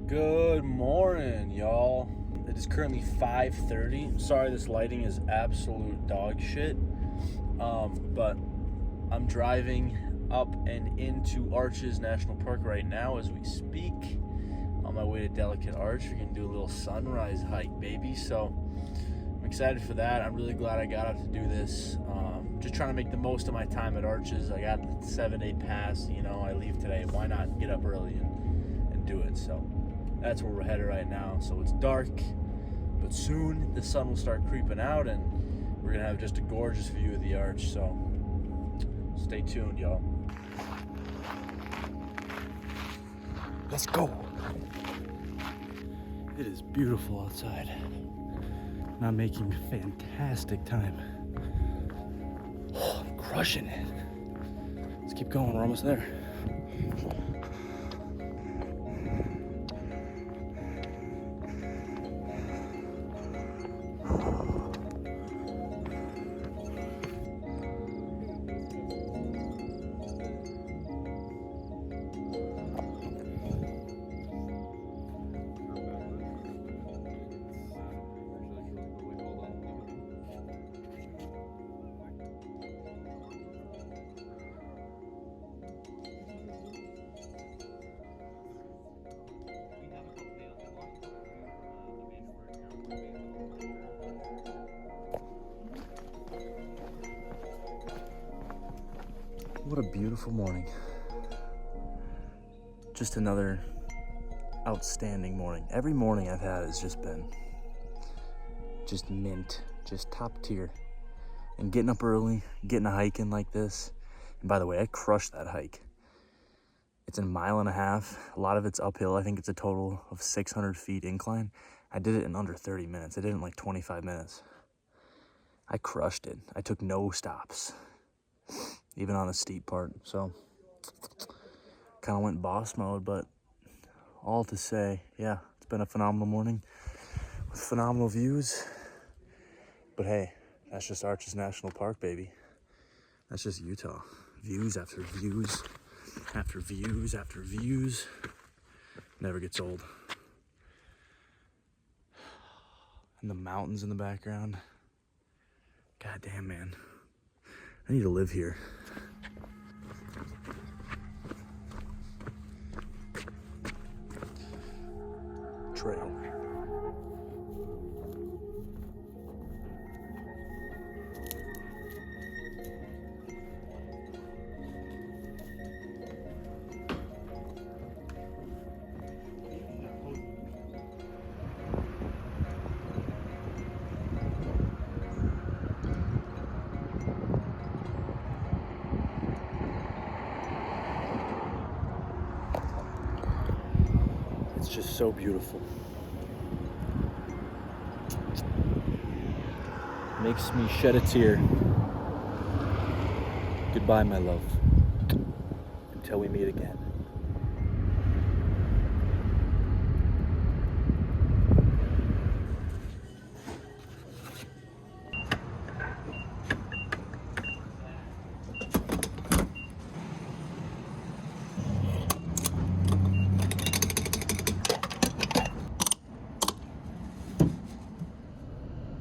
Good morning, y'all. It is currently 5:30. Sorry, this lighting is absolute dog shit. But I'm driving up and into Arches National Park right now as we speak. On my way to Delicate Arch, we're gonna do a little sunrise hike, baby. So I'm excited for that. I'm really glad I got out to do this. Just trying to make the most of my time at Arches. I got the 7-day pass. You know, I leave today. Why not get up early and do it? So that's where we're headed right now. So it's dark, but soon the sun will start creeping out and we're gonna have just a gorgeous view of the arch. So stay tuned, y'all. Let's go. It is beautiful outside. And I'm making fantastic time. Oh, I'm crushing it. Let's keep going, we're almost there. What a beautiful morning. Just another outstanding morning. Every morning I've had has just been just mint, just top tier. And getting up early, getting a hike in like this. And by the way, I crushed that hike. It's a 1.5 miles. A lot of it's uphill. I think it's a total of 600 feet incline. I did it in under 30 minutes. I did it in like 25 minutes. I crushed it. I took no stops, even on the steep part. So kind of went boss mode, but all to say, yeah, it's been a phenomenal morning with phenomenal views. But hey, that's just Arches National Park, baby. That's just Utah. Views after views after views after views. Never gets old. And the mountains in the background. God damn, man. I need to live here. Trail. It's just so beautiful. Makes me shed a tear. Goodbye, my love. Until we meet again.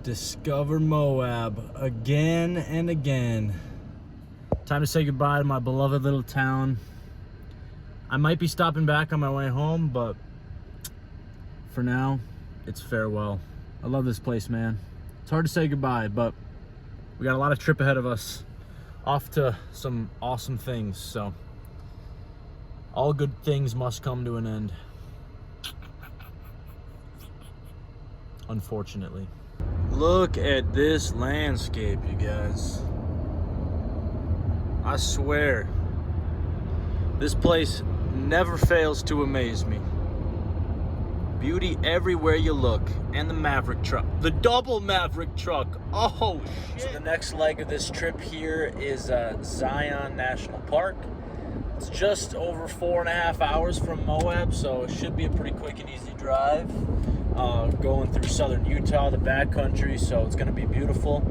Discover Moab again and again. Time to say goodbye to my beloved little town. I might be stopping back on my way home, but for now, it's farewell. I love this place, man. It's hard to say goodbye, but we got a lot of trip ahead of us. Off to some awesome things, so all good things must come to an end. Unfortunately. Look at this landscape, you guys. I swear, this place never fails to amaze me. Beauty everywhere you look. And the Maverick truck. The double Maverick truck. Oh, shit. So the next leg of this trip here is Zion National Park. It's just over 4.5 hours from Moab, so it should be a pretty quick and easy drive. Going through southern Utah, the backcountry, so it's going to be beautiful.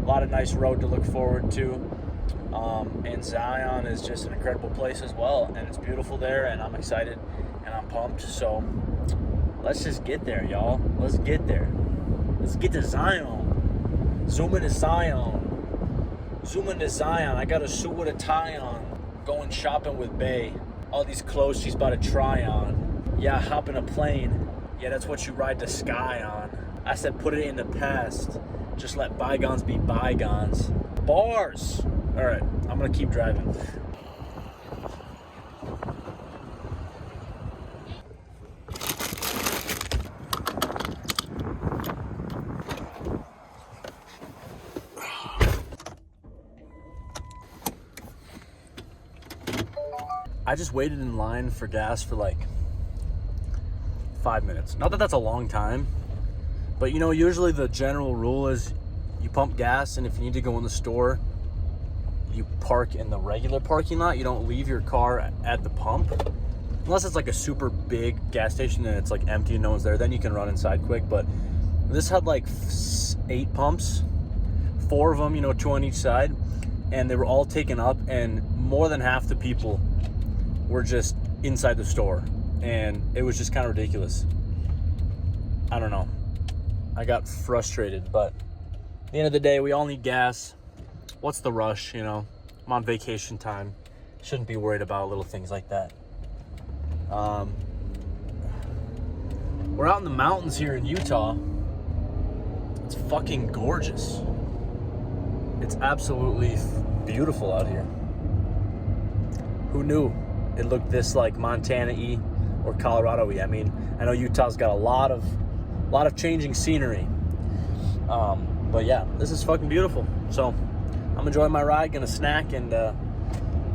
A lot of nice road to look forward to. And Zion is just an incredible place as well, and it's beautiful there, and I'm excited. and I'm pumped. So let's just get there, y'all. Let's get there. Let's get to Zion. Zoom into Zion. Zoom into Zion. I got a suit with a tie on. Going shopping with Bae. All these clothes she's about to try on. Yeah, hop in a plane. Yeah, that's what you ride the sky on. I said put it in the past. Just let bygones be bygones. Bars! Alright, I'm gonna keep driving. I just waited in line for gas for like 5 minutes. Not that that's a long time, but you know, usually the general rule is you pump gas, and if you need to go in the store, you park in the regular parking lot. You don't leave your car at the pump. Unless it's like a super big gas station and it's like empty and no one's there, then you can run inside quick. But this had like 8 pumps, 4 of them, you know, 2 on each side, and they were all taken up, and more than half the people were just inside the store, and it was just kind of ridiculous. I don't know. I got frustrated, but at the end of the day, we all need gas. What's the rush, you know? I'm on vacation time. Shouldn't be worried about little things like that. We're out in the mountains here in Utah. It's fucking gorgeous. It's absolutely beautiful out here. Who knew it looked this like Montana-y or Colorado-y? I mean, I know Utah's got a lot of changing scenery. But yeah, this is fucking beautiful. So I'm enjoying my ride, gonna snack, and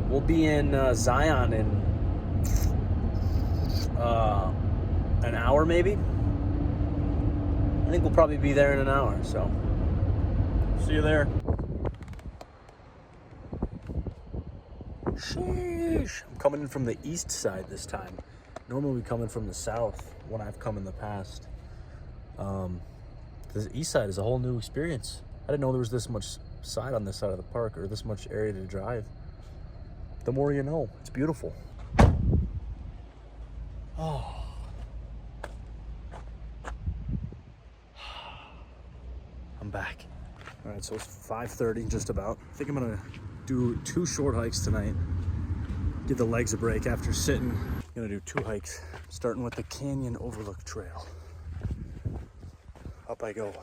we'll be in Zion in an hour maybe. I think we'll probably be there in an hour, so see you there. Sheesh. I'm coming in from the east side this time. Normally we come in from the south when I've come in the past. The east side is a whole new experience. I didn't know there was this much side on this side of the park, or this much area to drive. The more you know. It's beautiful. Oh. I'm back. All right, so it's 5:30 just about. I think I'm gonna do 2 short hikes tonight. Give the legs a break after sitting. I'm gonna do 2 hikes, starting with the Canyon Overlook Trail. Up I go.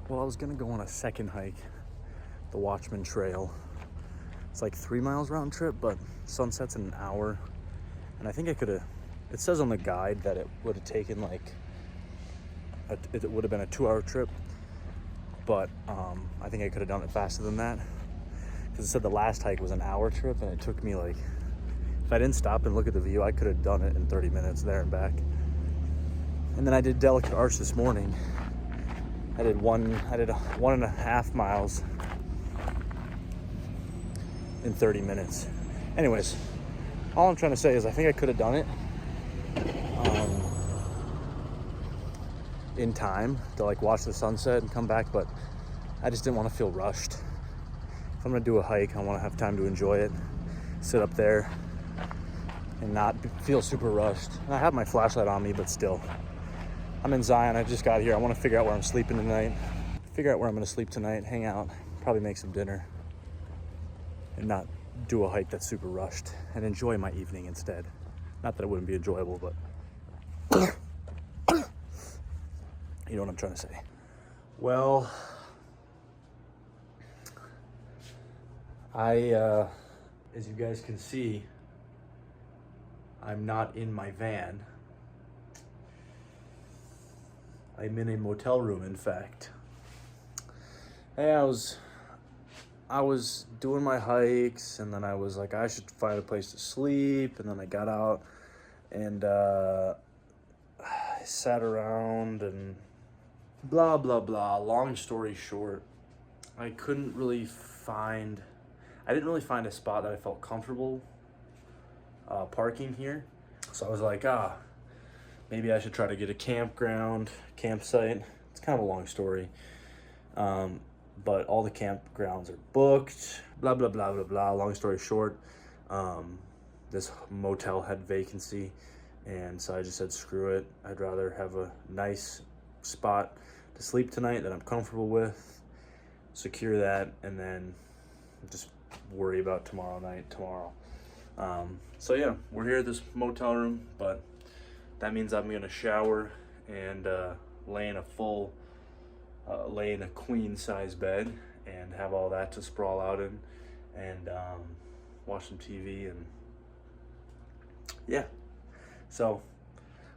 Well, I was gonna go on a second hike, the Watchman Trail. It's like 3 miles round trip, but sunset's in an hour. And I think I could have, it says on the guide that it would have taken like, it would have been a 2-hour trip. But I think I could have done it faster than that. Because it said the last hike was an hour trip, and it took me like, if I didn't stop and look at the view, I could have done it in 30 minutes there and back. And then I did Delicate Arch this morning. I did 1.5 miles in 30 minutes. Anyways, all I'm trying to say is I think I could have done it in time to like watch the sunset and come back, but I just didn't want to feel rushed. If I'm gonna do a hike, I want to have time to enjoy it, sit up there and not feel super rushed. I have my flashlight on me, but still. I'm in Zion, I just got here. I want to figure out where I'm sleeping tonight. Figure out where I'm gonna sleep tonight, hang out, probably make some dinner, and not do a hike that's super rushed, and enjoy my evening instead. Not that it wouldn't be enjoyable, but you know what I'm trying to say. Well, as you guys can see, I'm not in my van. I'm in a motel room, in fact. Hey, I was doing my hikes, and then I was like, I should find a place to sleep, and then I got out And I sat around and blah, blah, blah. Long story short, I didn't really find a spot that I felt comfortable parking here. So I was like, maybe I should try to get a campsite. It's kind of a long story. But all the campgrounds are booked, blah, blah, blah, blah, blah. Long story short, this motel had vacancy, and so I just said, screw it. I'd rather have a nice spot to sleep tonight that I'm comfortable with, secure that, and then just worry about tomorrow. So yeah, we're here at this motel room, but that means I'm gonna shower and lay in a queen size bed and have all that to sprawl out in, and watch some TV, and yeah. So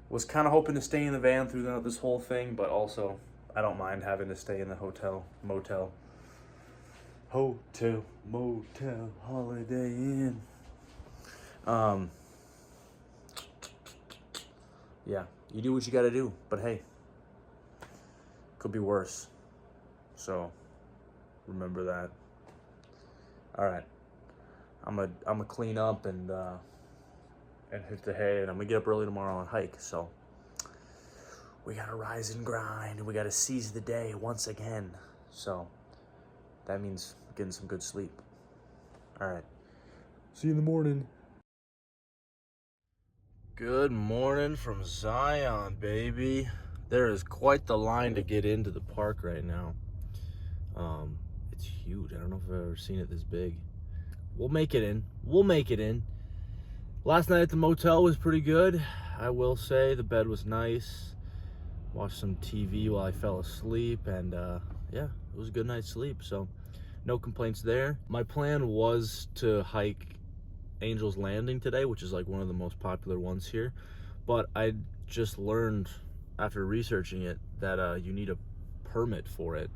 was kind of hoping to stay in the van through this whole thing, but also I don't mind having to stay in the motel, Holiday Inn. Yeah, you do what you gotta do, but hey, could be worse. So remember that. All right, I'm gonna clean up and hit the hay, and I'm gonna get up early tomorrow on hike. So we gotta rise and grind, and we gotta seize the day once again. So that means getting some good sleep. All right, see you in the morning. Good morning from Zion, baby. There is quite the line to get into the park right now. It's huge. I don't know if I've ever seen it this big. We'll make it in. Last night at the motel was pretty good. I will say the bed was nice. Watched some TV while I fell asleep, and yeah, it was a good night's sleep. So no complaints there. My plan was to hike Angel's Landing today, which is like one of the most popular ones here, but I just learned after researching it that you need a permit for it,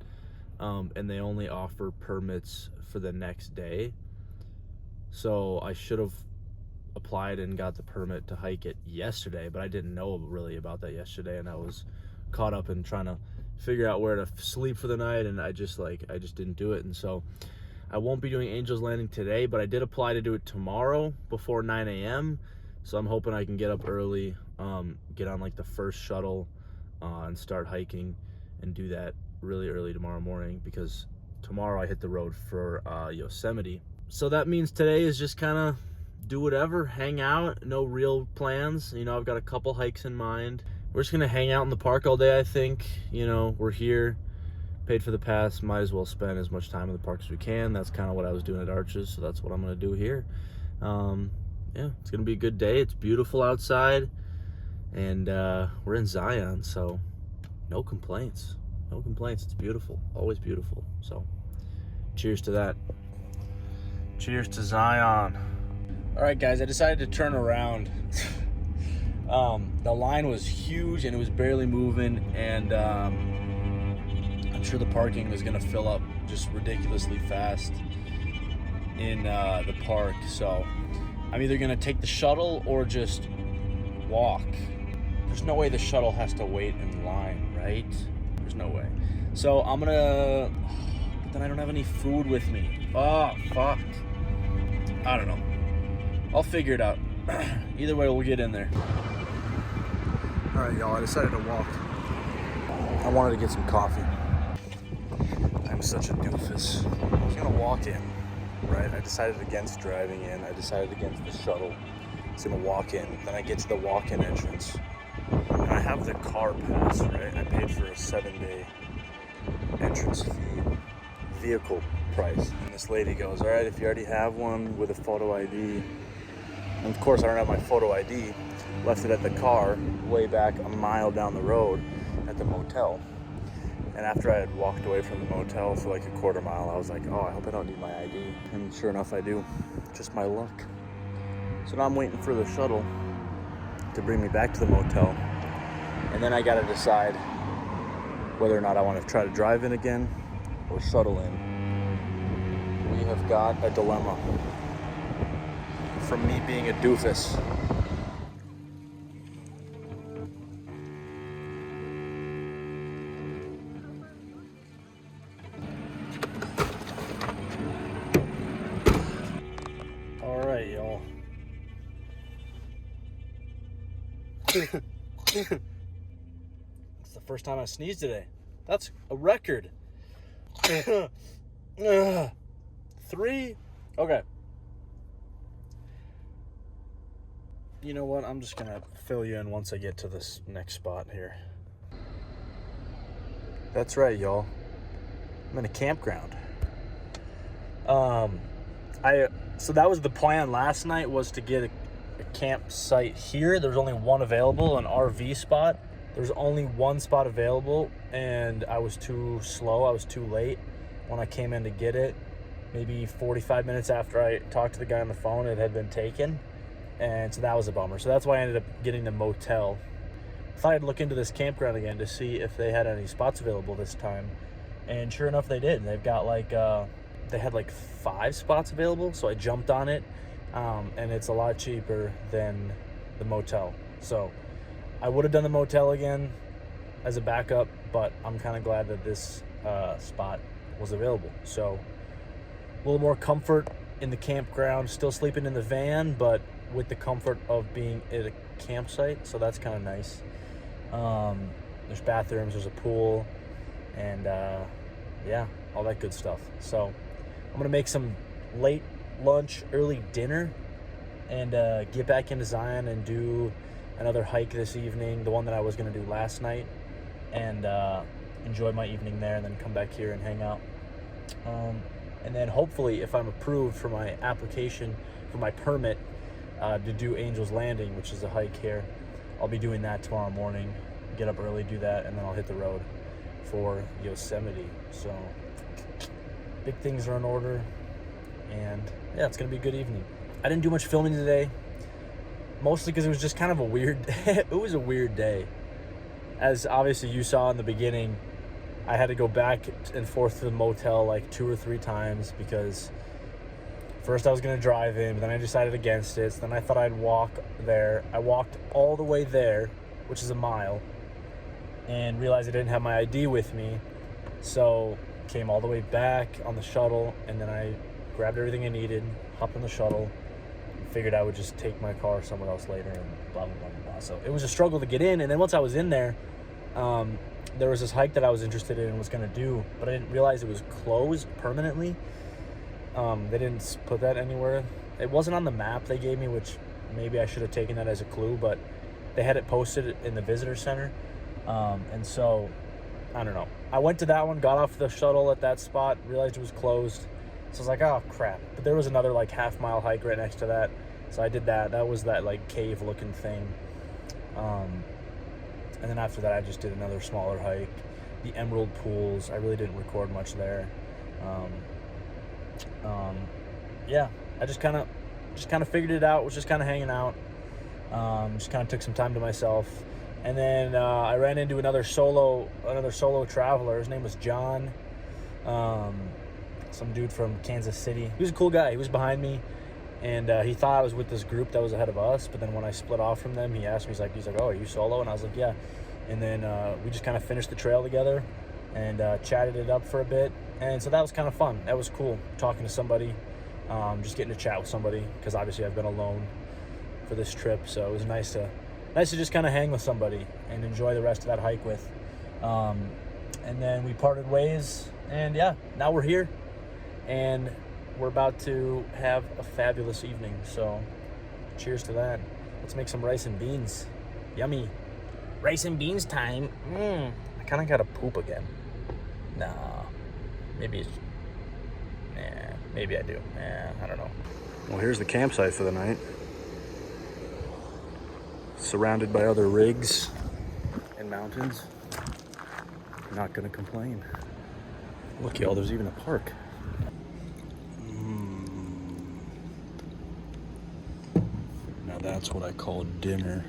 and they only offer permits for the next day. So I should have applied and got the permit to hike it yesterday, but I didn't know really about that yesterday, and I was caught up in trying to figure out where to sleep for the night, and I just didn't do it. And so I won't be doing Angel's Landing today, but I did apply to do it tomorrow before 9 a.m. So I'm hoping I can get up early, get on like the first shuttle, and start hiking and do that really early tomorrow morning, because tomorrow I hit the road for Yosemite. So that means today is just kind of do whatever, hang out, no real plans. You know, I've got a couple hikes in mind. We're just gonna hang out in the park all day, I think. You know, we're here, paid for the pass, might as well spend as much time in the park as we can. That's kind of what I was doing at Arches, so that's what I'm gonna do here. Yeah, it's gonna be a good day. It's beautiful outside, and we're in Zion, so no complaints. It's beautiful, always beautiful. So cheers to that. Cheers to Zion. All right, guys, I decided to turn around. The line was huge and it was barely moving, and I'm sure the parking was gonna fill up just ridiculously fast in the park. So I'm either gonna take the shuttle or just walk. There's no way the shuttle has to wait in line, right? There's no way. So I'm gonna, but then I don't have any food with me. Oh, fuck. I don't know. I'll figure it out. Either way, we'll get in there. All right, y'all, I decided to walk. I wanted to get some coffee. I'm such a doofus. I was gonna walk in, right? I decided against driving in. I decided against the shuttle. I was gonna walk in. Then I get to the walk-in entrance, and I have the car pass, right? I paid for a 7-day entrance fee, vehicle price. And this lady goes, all right, if you already have one with a photo ID, and of course I don't have my photo ID, left it at the car way back a mile down the road at the motel. And after I had walked away from the motel for like a quarter mile, I was like, oh, I hope I don't need my ID. And sure enough, I do. Just my luck. So now I'm waiting for the shuttle to bring me back to the motel. And then I gotta decide whether or not I want to try to drive in again or shuttle in. We have got a dilemma from me being a doofus. It's the first time I sneezed today. That's a record. 3. Okay. You know what? I'm just going to fill you in once I get to this next spot here. That's right, y'all. I'm in a campground. So that was the plan last night, was to get a campsite here. There's only one available, an RV spot. There's only one spot available, and I was too slow. I was too late when I came in to get it. Maybe 45 minutes after I talked to the guy on the phone, it had been taken. And so that was a bummer. So that's why I ended up getting the motel. I thought I'd look into this campground again to see if they had any spots available this time. And sure enough, they did. They've got they had 5 spots available. So I jumped on it. And it's a lot cheaper than the motel. So I would have done the motel again as a backup, but I'm kind of glad that this spot was available. So a little more comfort in the campground, still sleeping in the van, but with the comfort of being at a campsite. So that's kind of nice. There's bathrooms, there's a pool, and yeah, all that good stuff. So I'm gonna make some late lunch, early dinner, and get back into Zion and do another hike this evening, the one that I was going to do last night, and enjoy my evening there, and then come back here and hang out. And then hopefully, if I'm approved for my application for my permit to do Angel's Landing, which is a hike here, I'll be doing that tomorrow morning. Get up early, do that, and then I'll hit the road for Yosemite. So big things are in order, and yeah, it's gonna be a good evening. I didn't do much filming today, mostly because it was just kind of a weird it was a weird day. As obviously you saw in the beginning, I had to go back and forth to the motel 2 or 3 times, because first I was gonna drive in, but then I decided against it. So then I thought I'd walk there. I walked all the way there, which is a mile, and realized I didn't have my ID with me. So came all the way back on the shuttle, and then I grabbed everything I needed, hopped on the shuttle, and figured I would just take my car somewhere else later, and blah, blah, blah, blah, blah. So it was a struggle to get in. And then once I was in there, there was this hike that I was interested in and was going to do, but I didn't realize it was closed permanently. They didn't put that anywhere. It wasn't on the map they gave me, which maybe I should have taken that as a clue, but they had it posted in the visitor center. And so, I don't know. I went to that one, got off the shuttle at that spot, realized it was closed. So I was like, oh, crap. But there was another half-mile hike right next to that. So I did that. That was that cave-looking thing. And then after that, I just did another smaller hike. The Emerald Pools. I really didn't record much there. Yeah, I just kind of figured it out. Was just kind of hanging out. Just kind of took some time to myself. And then I ran into another solo traveler. His name was John. Some dude from Kansas City. He was a cool guy. He was behind me, and he thought I was with this group that was ahead of us. But then when I split off from them, he asked me, he's like, oh, are you solo? And I was like, yeah. And then we just kind of finished the trail together and chatted it up for a bit. And so that was kind of fun. That was cool, talking to somebody, just getting to chat with somebody, because obviously I've been alone for this trip. So it was nice to just kind of hang with somebody and enjoy the rest of that hike with. And then we parted ways, and yeah, now we're here. And we're about to have a fabulous evening. So cheers to that. Let's make some rice and beans. Yummy. Rice and beans time. I kind of got to poop again. Nah. Maybe I do. I don't know. Well, here's the campsite for the night. Surrounded by other rigs and mountains. Not gonna complain. Look, y'all, there's even a park. Now that's what I call dinner.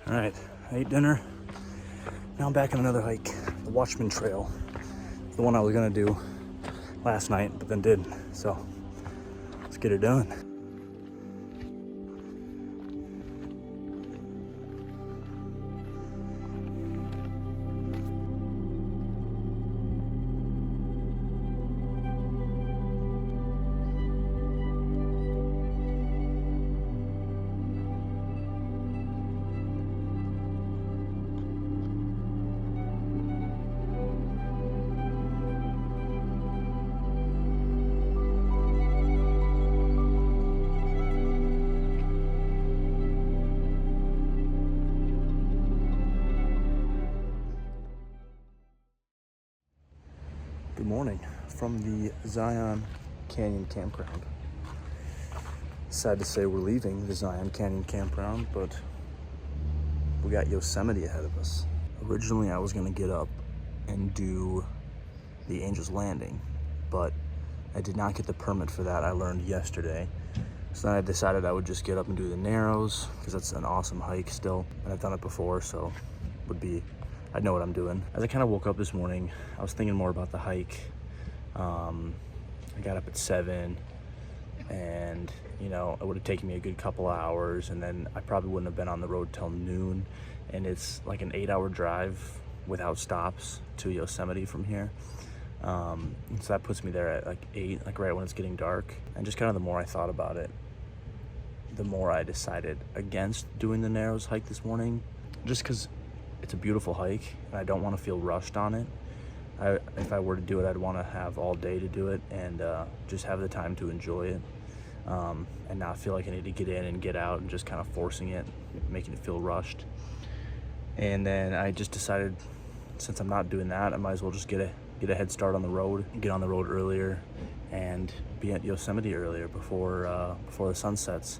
All right, I ate dinner. Now I'm back on another hike, the Watchman Trail. The one I was gonna do last night, but then didn't. So let's get it done. Good morning from the Zion Canyon Campground. Sad to say we're leaving the Zion Canyon Campground, but we got Yosemite ahead of us. Originally, I was gonna get up and do the Angel's Landing, but I did not get the permit for that. I learned yesterday. So then I decided I would just get up and do the Narrows, because that's an awesome hike still. And I've done it before, so I know what I'm doing. As I kind of woke up this morning, I was thinking more about the hike. I got up at 7, and you know, it would have taken me a good couple hours, and then I probably wouldn't have been on the road till noon. And it's like an 8-hour drive without stops to Yosemite from here. So that puts me there at like 8, like right when it's getting dark. And just kind of the more I thought about it, the more I decided against doing the Narrows hike this morning, just because it's a beautiful hike and I don't want to feel rushed on it. If I were to do it, I'd want to have all day to do it and just have the time to enjoy it, and not feel like I need to get in and get out and just kind of forcing it, making it feel rushed. And then I just decided, since I'm not doing that, I might as well just get a head start on the road, get on the road earlier, and be at Yosemite earlier before the sun sets,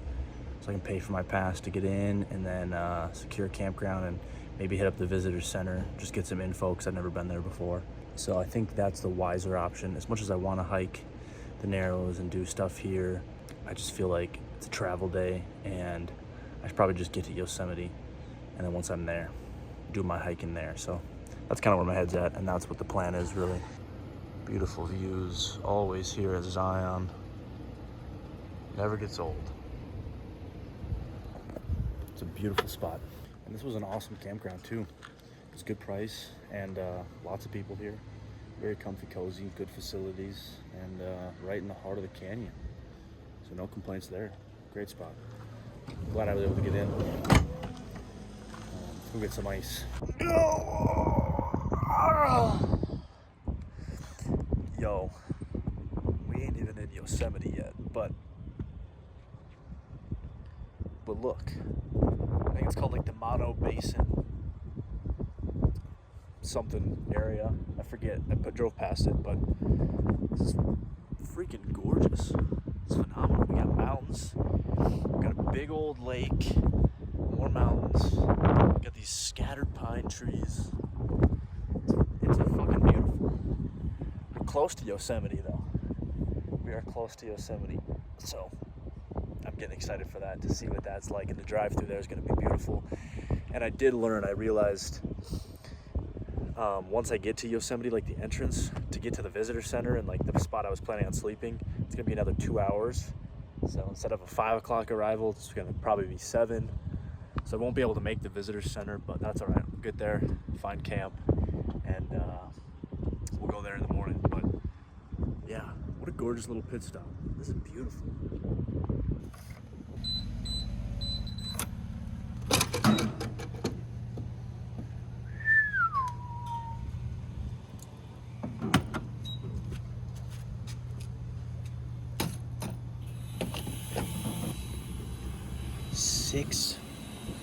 so I can pay for my pass to get in, and then secure a campground and maybe hit up the visitor center, just get some info because I've never been there before. So I think that's the wiser option. As much as I want to hike the Narrows and do stuff here, I just feel like it's a travel day, and I should probably just get to Yosemite, and then once I'm there, do my hiking there. So that's kind of where my head's at, and that's what the plan is, really. Beautiful views always here at Zion. Never gets old. It's a beautiful spot. And this was an awesome campground too. It was a good price, and lots of people here. Very comfy, cozy, good facilities, and right in the heart of the canyon. So no complaints there. Great spot. Glad I was able to get in. Go get some ice. Yo, we ain't even in Yosemite yet, but look, I think it's called like the Moab Basin something area. I forget. I drove past it, but this is freaking gorgeous. It's phenomenal. We got mountains. We got a big old lake. More mountains. We got these scattered pine trees. It's fucking beautiful. We're close to Yosemite though. We are close to Yosemite. So I'm getting excited for that, to see what that's like. And the drive through there is going to be beautiful. And I realized once I get to Yosemite, like the entrance to get to the visitor center and like the spot I was planning on sleeping, it's gonna be another 2 hours. So instead of a 5 o'clock arrival, it's gonna probably be 7. So I won't be able to make the visitor center, but that's all right. We'll get there, find camp, and we'll go there in the morning. But yeah, what a gorgeous little pit stop. This is beautiful.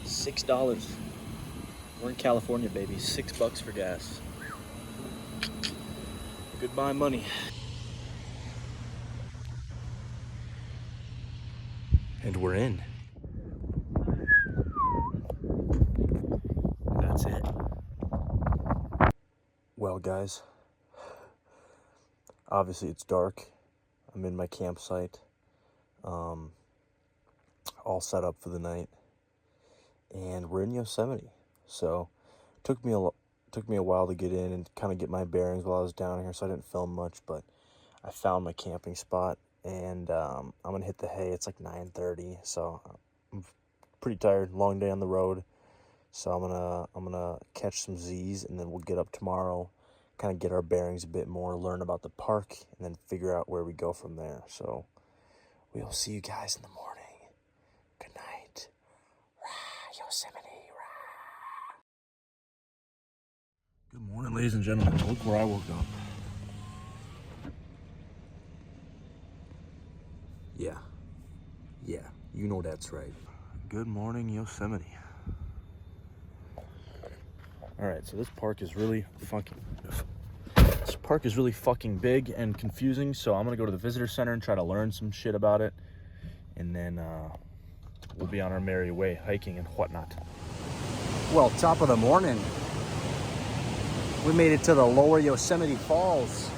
$6. We're in California, baby. $6 for gas. Goodbye money. And we're in. That's it. Well, guys, obviously it's dark. I'm in my campsite, all set up for the night, and we're in Yosemite. So took me a while to get in and kind of get my bearings while I was down here, so I didn't film much, but I found my camping spot, and I'm gonna hit the hay. It's like 9:30, so I'm pretty tired. Long day on the road, so I'm gonna catch some Z's, and then we'll get up tomorrow, kind of get our bearings a bit more, learn about the park, and then figure out where we go from there. So we'll see you guys in the morning. Good night. Rah, Yosemite. Rah. Good morning, ladies and gentlemen. Look where I woke up. Yeah, you know that's right. Good morning, Yosemite. All right, so this park is really fucking This park is really fucking big and confusing, so I'm gonna go to the visitor center and try to learn some shit about it. And then we'll be on our merry way, hiking and whatnot. Well, top of the morning. We made it to the lower Yosemite Falls.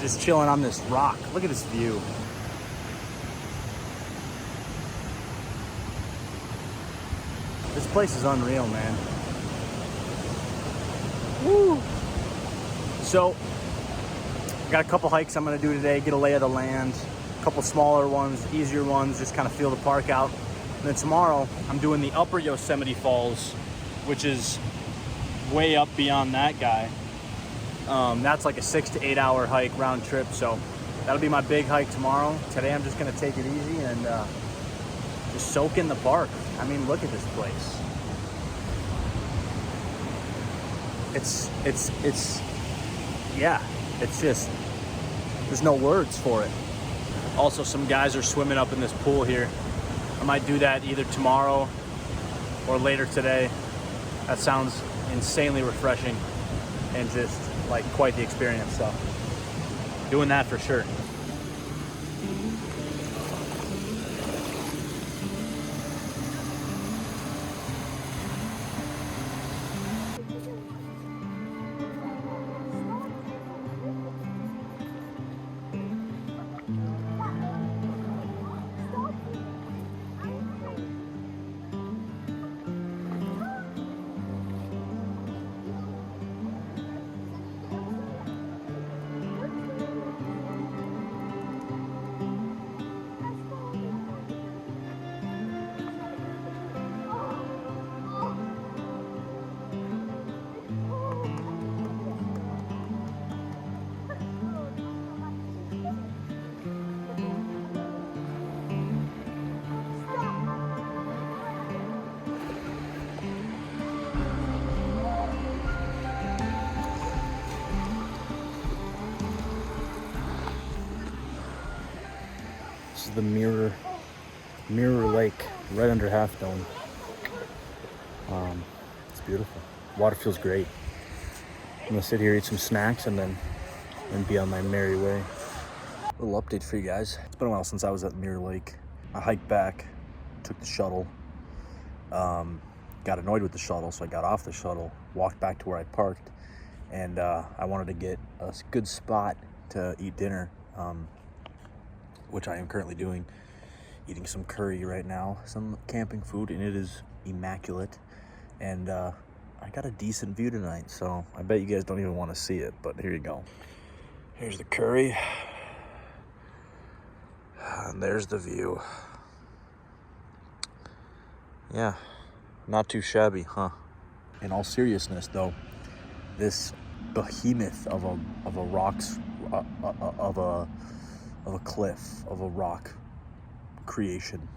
Just chilling on this rock. Look at this view. This place is unreal, man. Woo! So, got a couple hikes I'm gonna do today, get a lay of the land. A couple smaller ones, easier ones, just kind of feel the park out. And then tomorrow, I'm doing the upper Yosemite Falls, which is way up beyond that guy. That's like a 6 to 8 hour hike round trip. So that'll be my big hike tomorrow. Today, I'm just gonna take it easy and just soak in the park. I mean, look at this place. Yeah, it's just, there's no words for it. Also, some guys are swimming up in this pool here. I might do that either tomorrow or later today. That sounds insanely refreshing and just like quite the experience. So doing that for sure. This is the Mirror Lake, right under Half Dome. It's beautiful. Water feels great. I'm gonna sit here, eat some snacks, and then be on my merry way. A little update for you guys. It's been a while since I was at Mirror Lake. I hiked back, took the shuttle, got annoyed with the shuttle, so I got off the shuttle, walked back to where I parked, and I wanted to get a good spot to eat dinner, which I am currently doing. Eating some curry right now, some camping food, and it is immaculate. And I got a decent view tonight, so I bet you guys don't even want to see it, but here you go. Here's the curry. And there's the view. Yeah, not too shabby, huh? In all seriousness, though, this behemoth of a rocks of a cliff, of a rock creation.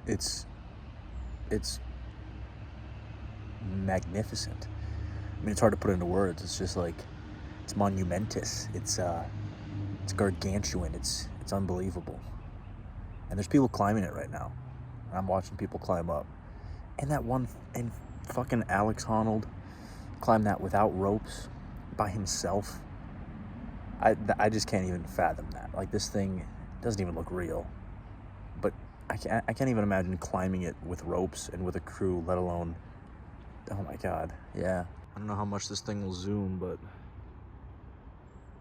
It's magnificent. I mean, it's hard to put into words. It's just like, it's monumentous. It's gargantuan. It's unbelievable. And there's people climbing it right now. I'm watching people climb up. And fucking Alex Honnold climbed that without ropes by himself. I just can't even fathom that. Like, this thing doesn't even look real. But I can't even imagine climbing it with ropes and with a crew, let alone, oh my God, yeah. I don't know how much this thing will zoom, but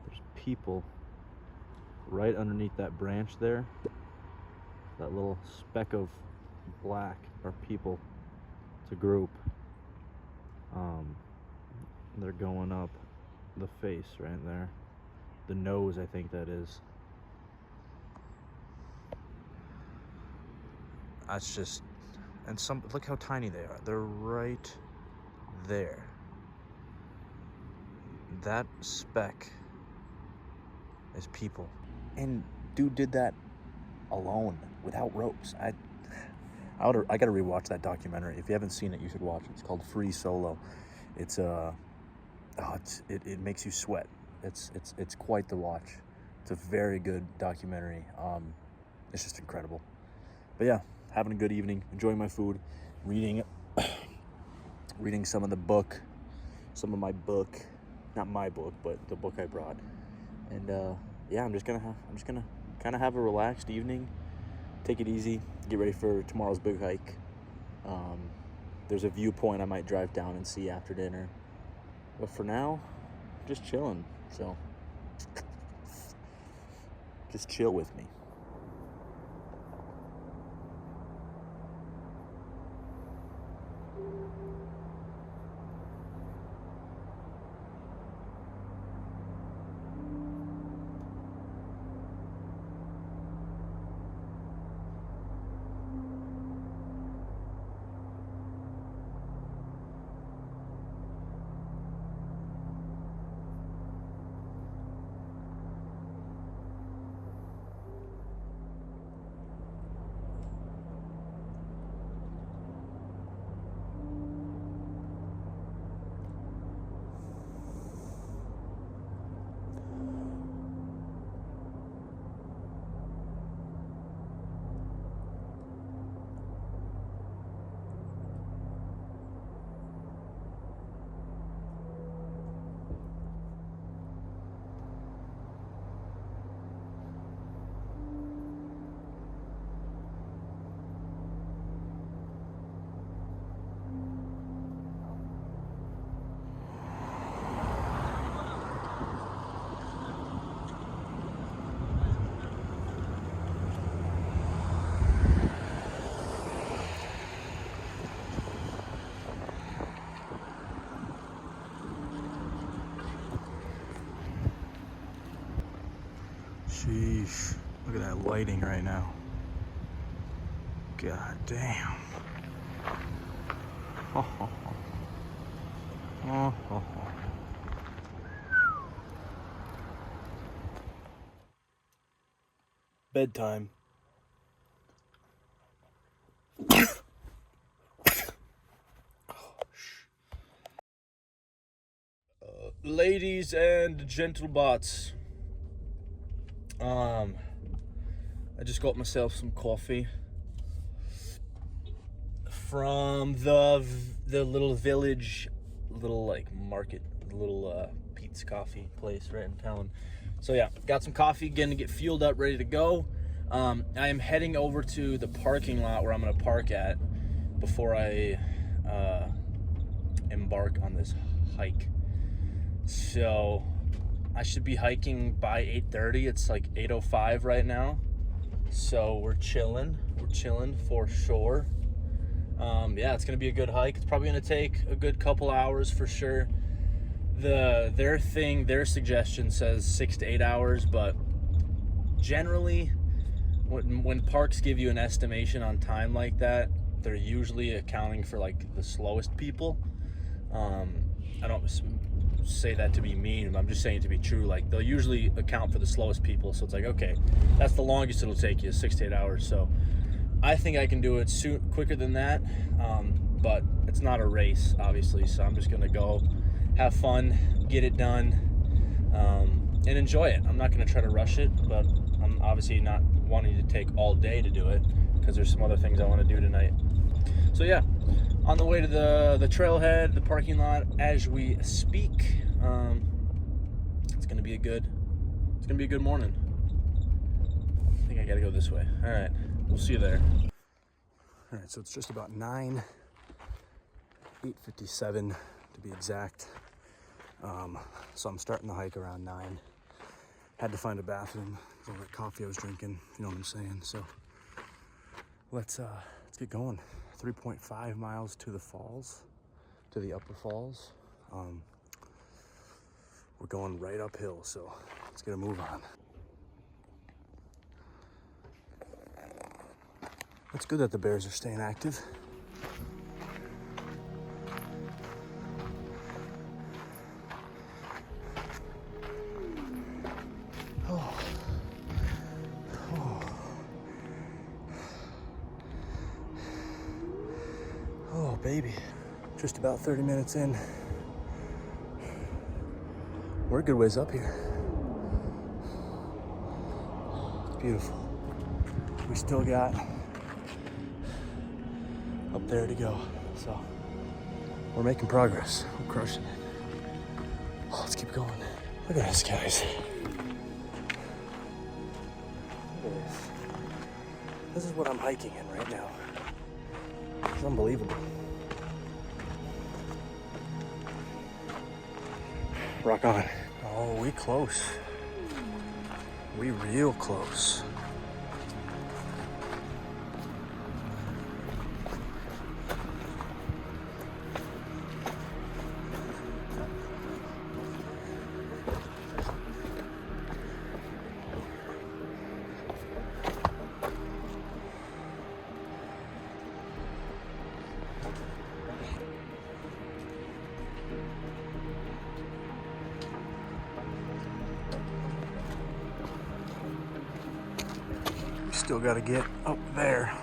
there's people right underneath that branch there. That little speck of black are people. It's a group. They're going up the face right there. The nose, I think that is. That's just, and look how tiny they are. They're right there. That speck is people. And dude did that alone, without ropes. I gotta rewatch that documentary. If you haven't seen it, you should watch it. It's called Free Solo. It makes you sweat. It's quite the watch. It's a very good documentary. It's just incredible. But yeah, having a good evening, enjoying my food, reading some of my book, not my book, but the book I brought. And yeah, I'm just gonna kind of have a relaxed evening, take it easy, get ready for tomorrow's big hike. There's a viewpoint I might drive down and see after dinner, but for now, just chilling. So just chill with me. Sheesh, look at that lighting right now. God damn. Bedtime. Ladies and gentlebots, I just got myself some coffee from the little village, little like market, little Pete's coffee place right in town. So yeah, got some coffee, getting to get fueled up, ready to go. I am heading over to the parking lot where I'm gonna park at before I embark on this hike. So I should be hiking by 8:30. It's like 8:05 right now. So we're chilling for sure. Yeah, it's gonna be a good hike. It's probably gonna take a good couple hours for sure. Their suggestion says 6 to 8 hours, but generally when parks give you an estimation on time like that, they're usually accounting for like the slowest people. I don't say that to be mean, I'm just saying to be true. Like, they'll usually account for the slowest people, so it's like, okay, that's the longest it'll take you, 6 to 8 hours. So I think I can do it quicker than that, but it's not a race, obviously, so I'm just gonna go have fun, get it done, and enjoy it. I'm not gonna try to rush it, but I'm obviously not wanting to take all day to do it because there's some other things I want to do tonight. So yeah, on the way to the trailhead, the parking lot as we speak. It's gonna be a good morning. I think I gotta go this way. All right, we'll see you there. All right, so it's just about 8:57 to be exact. So I'm starting the hike around 9. Had to find a bathroom for all that coffee I was drinking, you know what I'm saying? So let's get going. 3.5 miles to the falls, to the upper falls. We're going right uphill, so let's get a move on. It's good that the bears are staying active. Oh, baby. Just about 30 minutes in. We're a good ways up here. It's beautiful. We still got up there to go. So we're making progress. We're crushing it. Oh, let's keep going. Look at this, guys. Look at this. This is what I'm hiking in right now. It's unbelievable. Rock on. Oh, we close. We real close. Still got to get up there.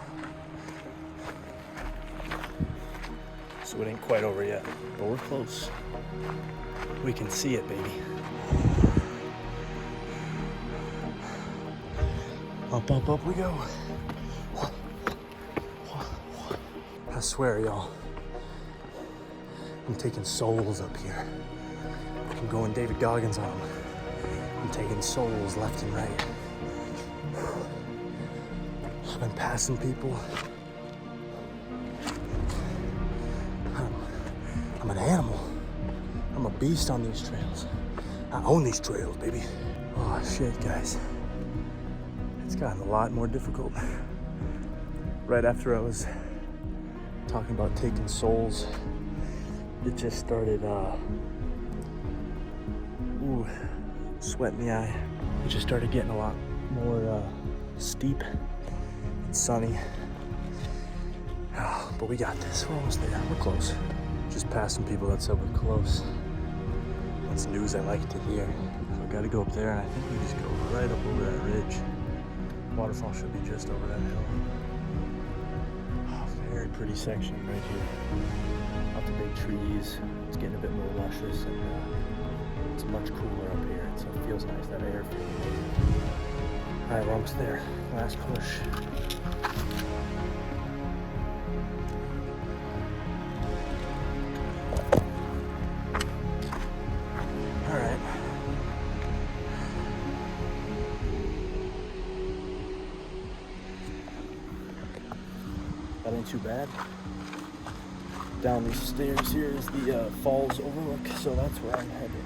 So it ain't quite over yet, but we're close. We can see it, baby. Up, up, up we go. I swear, y'all, I'm taking souls up here. I'm going David Goggins on them. I'm taking souls left and right. I've been passing people. I'm an animal. I'm a beast on these trails. I own these trails, baby. Oh shit, guys. It's gotten a lot more difficult. Right after I was talking about taking souls, it just started, sweat in the eye. It just started getting a lot more steep. Sunny. Oh, but we got this. We're almost there. We're close. Just passing people that said we're close. That's news I like to hear. So I gotta go up there, and I think we just go right up over that ridge. Waterfall should be just over that hill. Oh, very pretty section right here. Lots of big trees. It's getting a bit more luscious, and it's much cooler up here. So it feels nice. That air feels amazing. All right, we're almost there. Last push. All right. That ain't too bad. Down these stairs here is the falls overlook, so that's where I'm headed.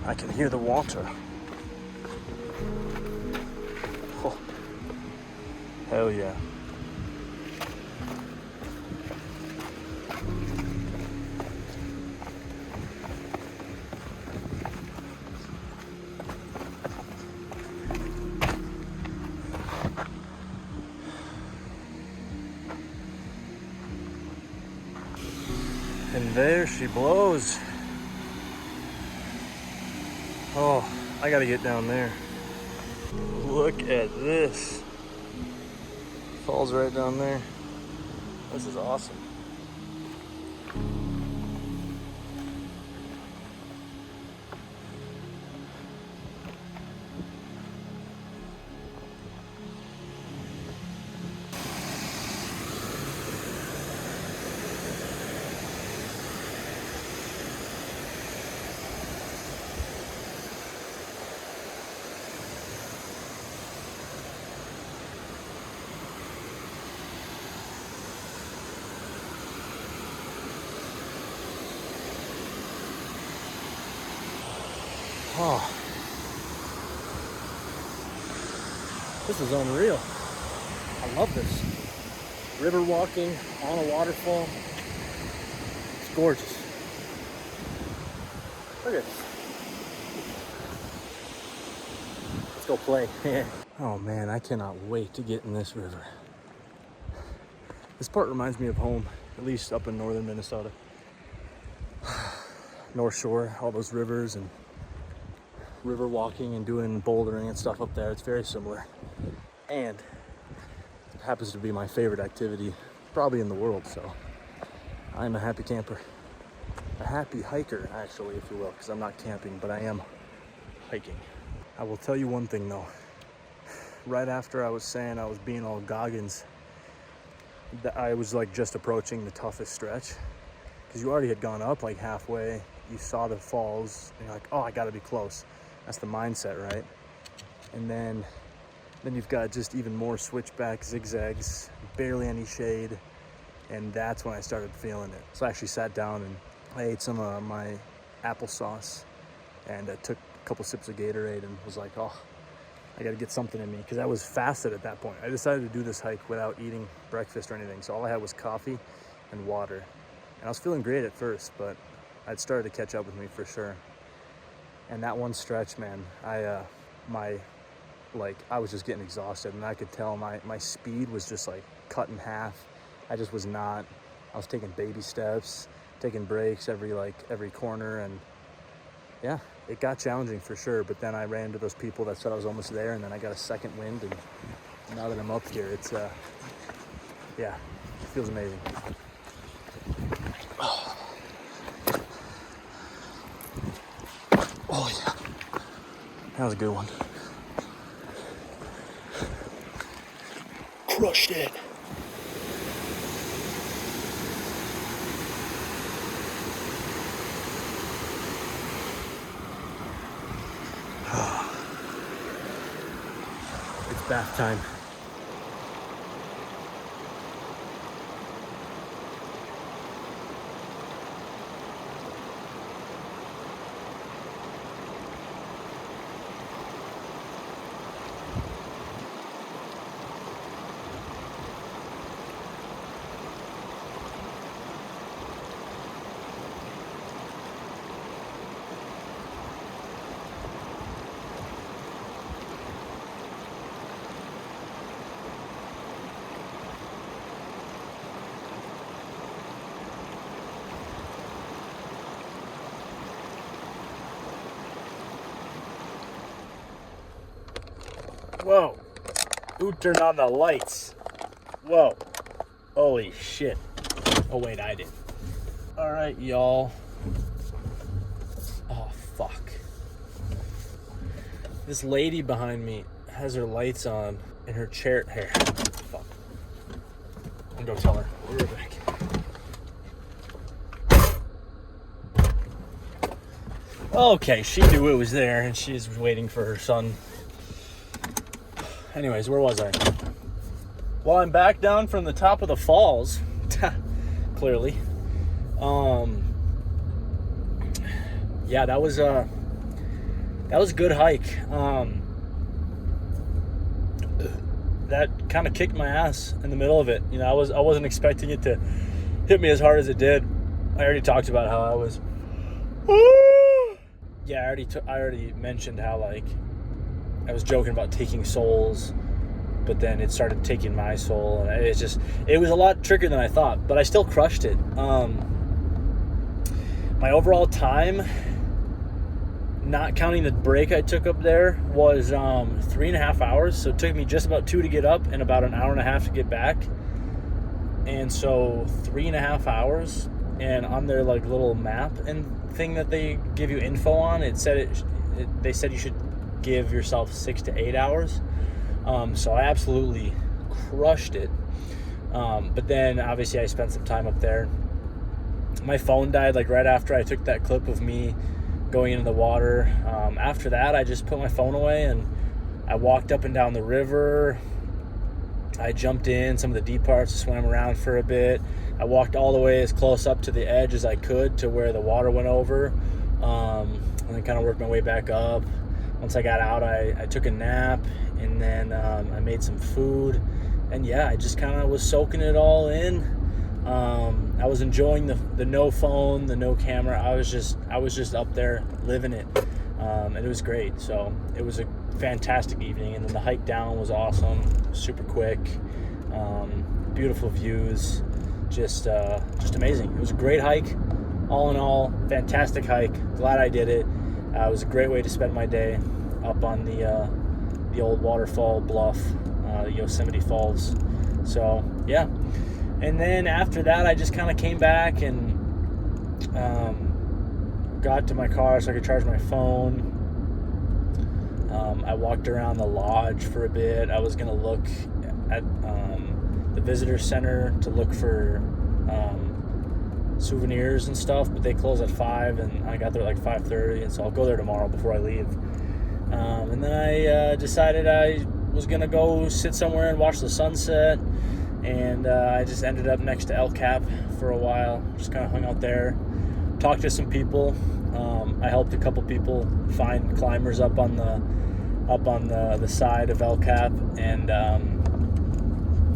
I can hear the water. Oh. Hell yeah. And there she blows. Oh, I gotta get down there. Look at this. Falls right down there. This is awesome. Oh, this is unreal. I love this. River walking on a waterfall. It's gorgeous. Look at this. Let's go play. Oh man, I cannot wait to get in this river. This part reminds me of home, at least up in northern Minnesota. North Shore, all those rivers and river walking and doing bouldering and stuff up there. It's very similar. And it happens to be my favorite activity probably in the world, so I'm a happy camper. A happy hiker, actually, if you will, because I'm not camping, but I am hiking. I will tell you one thing though. Right after I was saying I was being all Goggins, I was like just approaching the toughest stretch, because you already had gone up like halfway you saw the falls, and you're like, oh, I gotta be close. That's the mindset, right? And then you've got just even more switchback zigzags, barely any shade, and that's when I started feeling it. So I actually sat down and I ate some of my applesauce, and I took a couple sips of Gatorade and was like, oh, I gotta get something in me, because I was fasted at that point. I decided to do this hike without eating breakfast or anything, so all I had was coffee and water. And I was feeling great at first, but it started to catch up with me for sure. And that one stretch, man, I was just getting exhausted, and I could tell my speed was just like cut in half. I just was not. I was taking baby steps, taking breaks every corner, and yeah, it got challenging for sure. But then I ran into those people that said I was almost there, and then I got a second wind, and now that I'm up here, it's yeah, it feels amazing. Oh yeah, that was a good one. Crushed it. It's bath time. Whoa, who turned on the lights? Whoa, holy shit. Oh wait, I did. All right, y'all. Oh, fuck. This lady behind me has her lights on in her chair. Here, fuck. I'm gonna go tell her. We'll be right back. Okay, she knew it was there, and she's waiting for her son. Anyways, where was I? Well, I'm back down from the top of the falls, clearly. Yeah, that was a good hike. That kind of kicked my ass in the middle of it. You know, I wasn't expecting it to hit me as hard as it did. I already talked about how I was. Yeah, I already mentioned how, like, I was joking about taking souls, but then it started taking my soul, and it was a lot trickier than I thought, but I still crushed it. My overall time, not counting the break I took up there, was 3.5 hours. So it took me just about 2 to get up and about an hour and a half to get back. And so 3.5 hours. And on their like little map and thing that they give you info on, it said they said you should give yourself 6 to 8 hours. So I absolutely crushed it. But then obviously I spent some time up there. My phone died like right after I took that clip of me going into the water. After that, I just put my phone away and I walked up and down the river. I jumped in some of the deep parts, swam around for a bit. I walked all the way as close up to the edge as I could to where the water went over, and then kind of worked my way back up. Once I got out, I took a nap, and then I made some food, and yeah, I just kind of was soaking it all in. I was enjoying the no phone, the no camera. I was just up there living it, and it was great. So it was a fantastic evening, and then the hike down was awesome, super quick, beautiful views, just amazing. It was a great hike, all in all, fantastic hike. Glad I did it. It was a great way to spend my day up on the old waterfall bluff, Yosemite Falls. So yeah, and then after that, I just kind of came back and got to my car so I could charge my phone. I walked around the lodge for a bit. I was gonna look at the visitor center to look for souvenirs and stuff, but they close at 5, and I got there at like 5:30, and so I'll go there tomorrow before I leave. And then I decided I was gonna go sit somewhere and watch the sunset, and I just ended up next to El Cap for a while. Just kind of hung out there, talked to some people. I helped a couple people find climbers up on the side of El Cap, and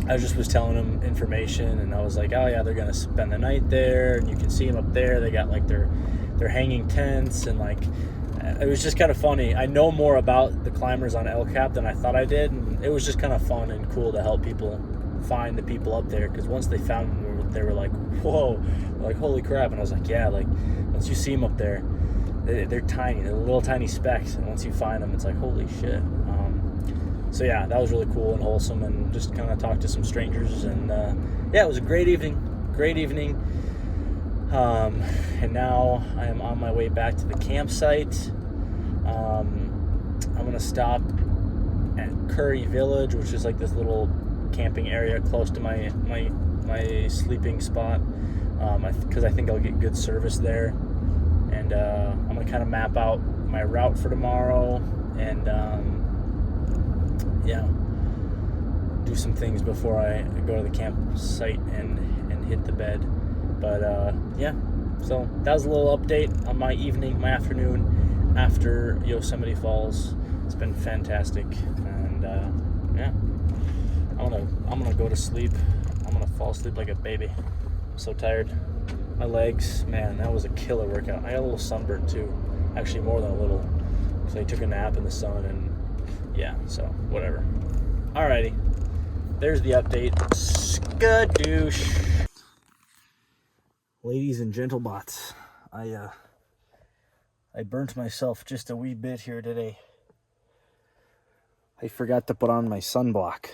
I just was telling them information, and I was like, oh yeah, they're gonna spend the night there, and you can see them up there. They got like their hanging tents, and like it was just kind of funny. I know more about the climbers on El Cap than I thought I did, and it was just kind of fun and cool to help people find the people up there, because once they found them, they were like, whoa, like holy crap. And I was like, yeah, like once you see them up there, they're tiny, they're little tiny specks, and once you find them, it's like holy shit. So yeah, that was really cool and wholesome, and just kind of talked to some strangers, and yeah, it was a great evening. And now I am on my way back to the campsite. I'm gonna stop at Curry Village, which is like this little camping area close to my sleeping spot, because I think I'll get good service there. And I'm gonna kind of map out my route for tomorrow, and yeah, do some things before I go to the campsite and hit the bed. But yeah, so that was a little update on my afternoon after Yosemite Falls. It's been fantastic, and yeah, I'm gonna go to sleep. I'm gonna fall asleep like a baby. I'm so tired. My legs, man, that was a killer workout. I got a little sunburn too, actually more than a little, because I took a nap in the sun, and yeah, so whatever. Alrighty, there's the update. Skadoosh. Ladies and gentlebots, I burnt myself just a wee bit here today. I forgot to put on my sunblock,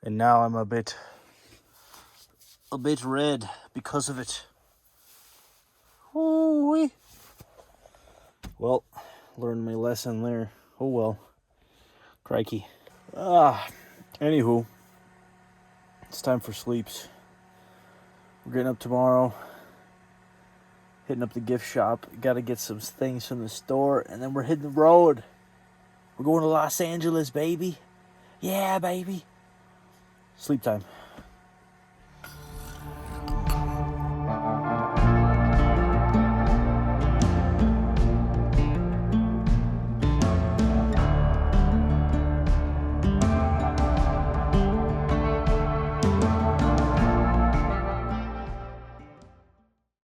and now I'm a bit red because of it. Ooh-wee. Well, learned my lesson there. Oh well. Crikey. Anywho, it's time for sleeps. We're getting up tomorrow, hitting up the gift shop. Gotta get some things from the store, and then we're hitting the road. We're going to Los Angeles, baby. Yeah, baby. Sleep time.